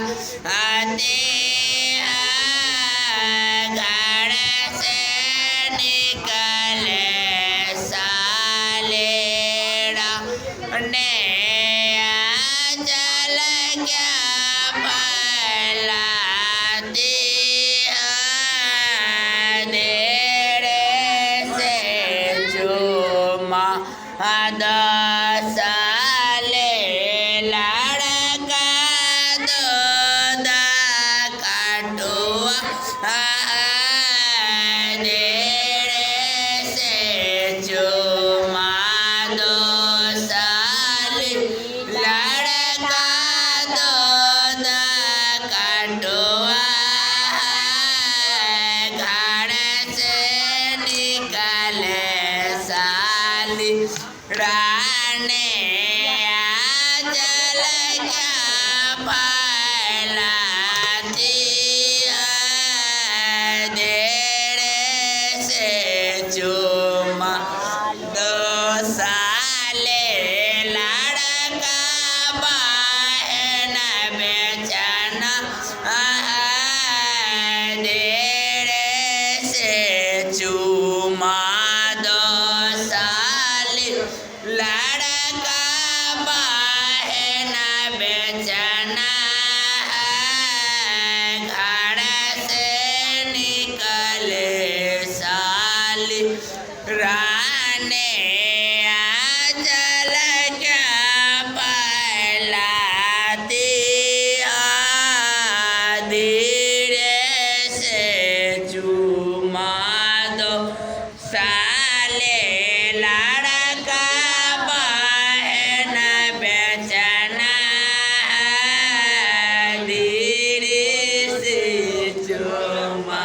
आते घर से निकले सालेड़ा ने चल गया फैलाती देरे से चूमा साले लड़का दूध काटुआ देरे से चूमा साले लड़का दूध काटुआ घर से निकले साली राने चल गया फैलाती देरे से चूमा साले लड़का बहन बेचना देरे से चूमा साले लड़का बहन बेचना घर से निकले साली राने चल गया फैलाती धीरे से चूमा साले लड़का बहन बेचना धीरे से चूमा